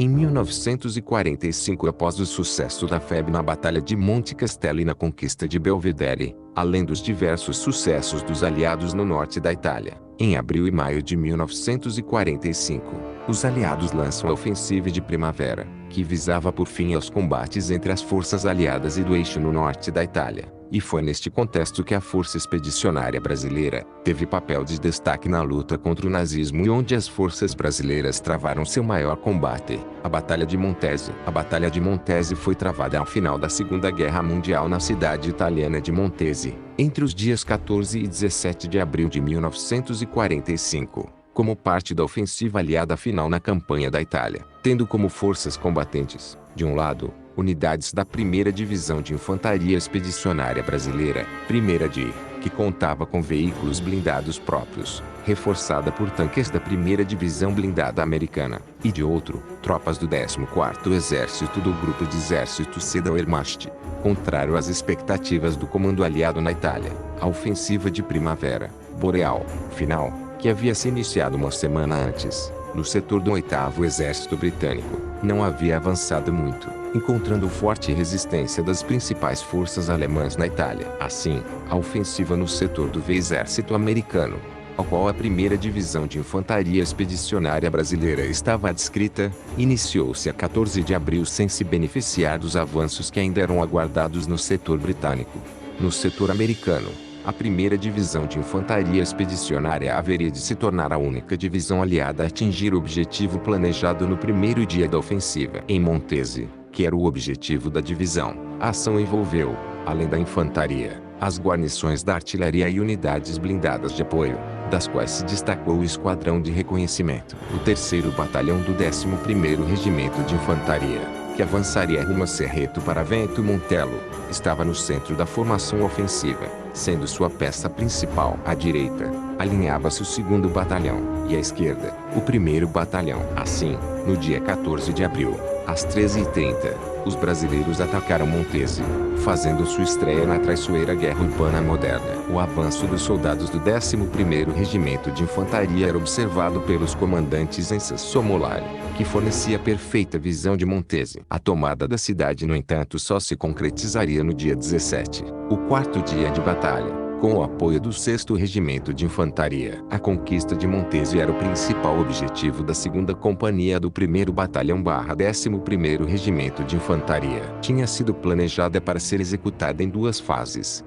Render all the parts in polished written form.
Em 1945, após o sucesso da FEB na Batalha de Monte Castello e na conquista de Belvedere, além dos diversos sucessos dos aliados no norte da Itália, em abril e maio de 1945, os aliados lançam a Ofensiva de Primavera, que visava por fim aos combates entre as forças aliadas e do eixo no norte da Itália. E foi neste contexto que a Força Expedicionária Brasileira teve papel de destaque na luta contra o nazismo e onde as forças brasileiras travaram seu maior combate, a Batalha de Montese. A Batalha de Montese foi travada ao final da Segunda Guerra Mundial na cidade italiana de Montese, entre os dias 14 e 17 de abril de 1945, como parte da ofensiva aliada final na campanha da Itália, tendo como forças combatentes, de um lado, unidades da 1ª Divisão de Infantaria Expedicionária Brasileira, 1ª DI, que contava com veículos blindados próprios, reforçada por tanques da 1ª Divisão Blindada Americana, e de outro, tropas do 14º Exército do Grupo de Exércitos C da Wehrmacht. Contrário às expectativas do comando aliado na Itália, a ofensiva de Primavera Boreal, final, que havia se iniciado uma semana antes, no setor do 8º Exército Britânico, não havia avançado muito, encontrando forte resistência das principais forças alemãs na Itália. Assim, a ofensiva no setor do Exército Americano, ao qual a 1ª Divisão de Infantaria Expedicionária Brasileira estava adscrita, iniciou-se a 14 de abril sem se beneficiar dos avanços que ainda eram aguardados no setor britânico. No setor americano, a 1ª Divisão de Infantaria Expedicionária haveria de se tornar a única divisão aliada a atingir o objetivo planejado no primeiro dia da ofensiva. Em Montese, que era o objetivo da divisão, a ação envolveu, além da infantaria, as guarnições da artilharia e unidades blindadas de apoio, das quais se destacou o Esquadrão de Reconhecimento, o 3º Batalhão do 11º Regimento de Infantaria, que avançaria rumo a Cerreto para Vento Montelo, estava no centro da formação ofensiva, sendo sua peça principal. À direita, alinhava-se o 2º Batalhão, e à esquerda, o 1º Batalhão. Assim, no dia 14 de abril, às 13h30, os brasileiros atacaram Montese, fazendo sua estreia na traiçoeira guerra urbana moderna. O avanço dos soldados do 11º Regimento de Infantaria era observado pelos comandantes em Sommolari, que fornecia perfeita visão de Montese. A tomada da cidade, no entanto, só se concretizaria no dia 17, o 4º dia de batalha, com o apoio do 6º Regimento de Infantaria. A conquista de Montese era o principal objetivo da 2ª Companhia do 1º Batalhão / 11º Regimento de Infantaria. Tinha sido planejada para ser executada em 2 fases,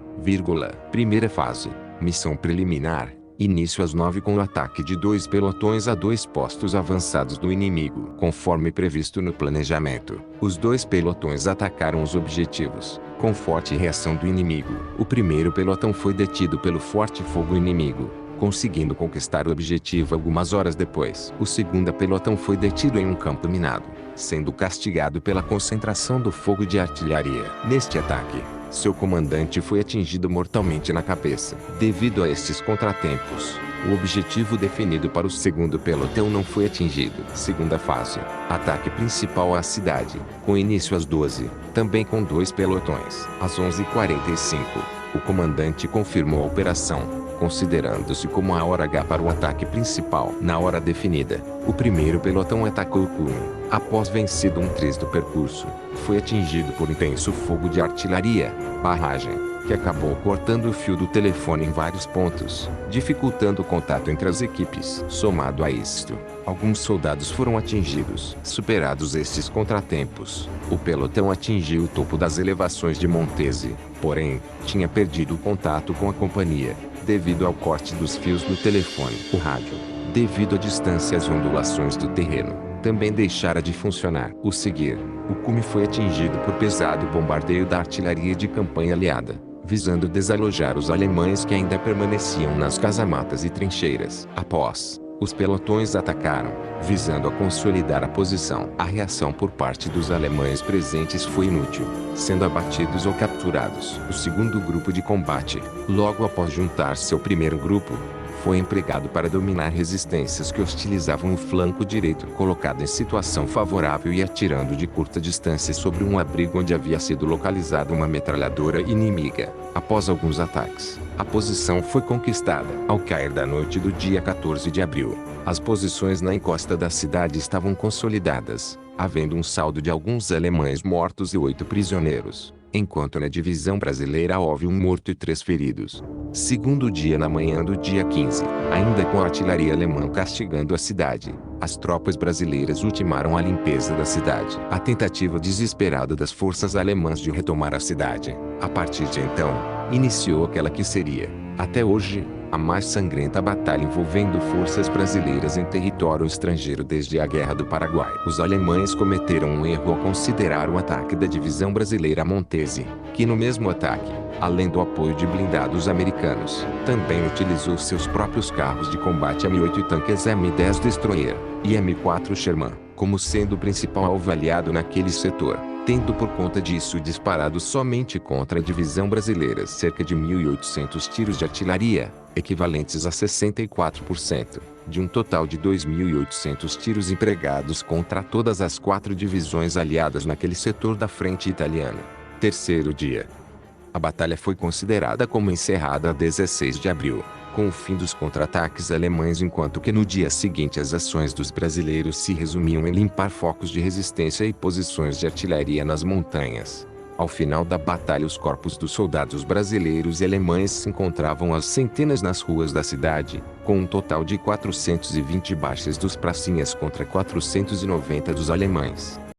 Primeira fase, missão preliminar, início às 9 com o ataque de 2 pelotões a 2 postos avançados do inimigo. Conforme previsto no planejamento, os 2 pelotões atacaram os objetivos, com forte reação do inimigo. O 1º pelotão foi detido pelo forte fogo inimigo, conseguindo conquistar o objetivo algumas horas depois. O 2º pelotão foi detido em um campo minado, sendo castigado pela concentração do fogo de artilharia. Neste ataque, seu comandante foi atingido mortalmente na cabeça. Devido a estes contratempos, o objetivo definido para o 2º pelotão não foi atingido. Segunda fase, ataque principal à cidade, com início às 12, também com 2 pelotões. Às 11h45, o comandante confirmou a operação, considerando-se como a hora H para o ataque principal. Na hora definida, o 1º pelotão atacou o cunho. Após vencido um trecho do percurso, foi atingido por intenso fogo de artilharia, barragem, que acabou cortando o fio do telefone em vários pontos, dificultando o contato entre as equipes. Somado a isto, alguns soldados foram atingidos. Superados estes contratempos, o pelotão atingiu o topo das elevações de Montese, porém, tinha perdido o contato com a companhia, devido ao corte dos fios do telefone. O rádio, devido à distância e às ondulações do terreno, também deixara de funcionar. O seguir, o cume foi atingido por pesado bombardeio da artilharia de campanha aliada, visando desalojar os alemães que ainda permaneciam nas casamatas e trincheiras. Após, os pelotões atacaram, visando a consolidar a posição. A reação por parte dos alemães presentes foi inútil, sendo abatidos ou capturados. O 2º grupo de combate, logo após juntar-se ao 1º grupo, foi empregado para dominar resistências que hostilizavam o flanco direito, colocado em situação favorável e atirando de curta distância sobre um abrigo onde havia sido localizada uma metralhadora inimiga. Após alguns ataques, a posição foi conquistada. Ao cair da noite do dia 14 de abril, as posições na encosta da cidade estavam consolidadas, havendo um saldo de alguns alemães mortos e 8 prisioneiros, enquanto na divisão brasileira houve um morto e 3 feridos. Segundo dia na manhã do dia 15, ainda com a artilharia alemã castigando a cidade, as tropas brasileiras ultimaram a limpeza da cidade. A tentativa desesperada das forças alemãs de retomar a cidade, a partir de então, iniciou aquela que seria, até hoje, a mais sangrenta batalha envolvendo forças brasileiras em território estrangeiro desde a Guerra do Paraguai. Os alemães cometeram um erro ao considerar o ataque da divisão brasileira a Montese, que no mesmo ataque, além do apoio de blindados americanos, também utilizou seus próprios carros de combate M8 e tanques M10 Destroyer e M4 Sherman, como sendo o principal alvo aliado naquele setor, tendo por conta disso disparado somente contra a divisão brasileira cerca de 1.800 tiros de artilharia, equivalentes a 64%, de um total de 2.800 tiros empregados contra todas as 4 divisões aliadas naquele setor da frente italiana. Terceiro dia. A batalha foi considerada como encerrada a 16 de abril, com o fim dos contra-ataques alemães, enquanto que no dia seguinte as ações dos brasileiros se resumiam em limpar focos de resistência e posições de artilharia nas montanhas. Ao final da batalha, os corpos dos soldados brasileiros e alemães se encontravam às centenas nas ruas da cidade, com um total de 420 baixas dos pracinhas contra 490 dos alemães.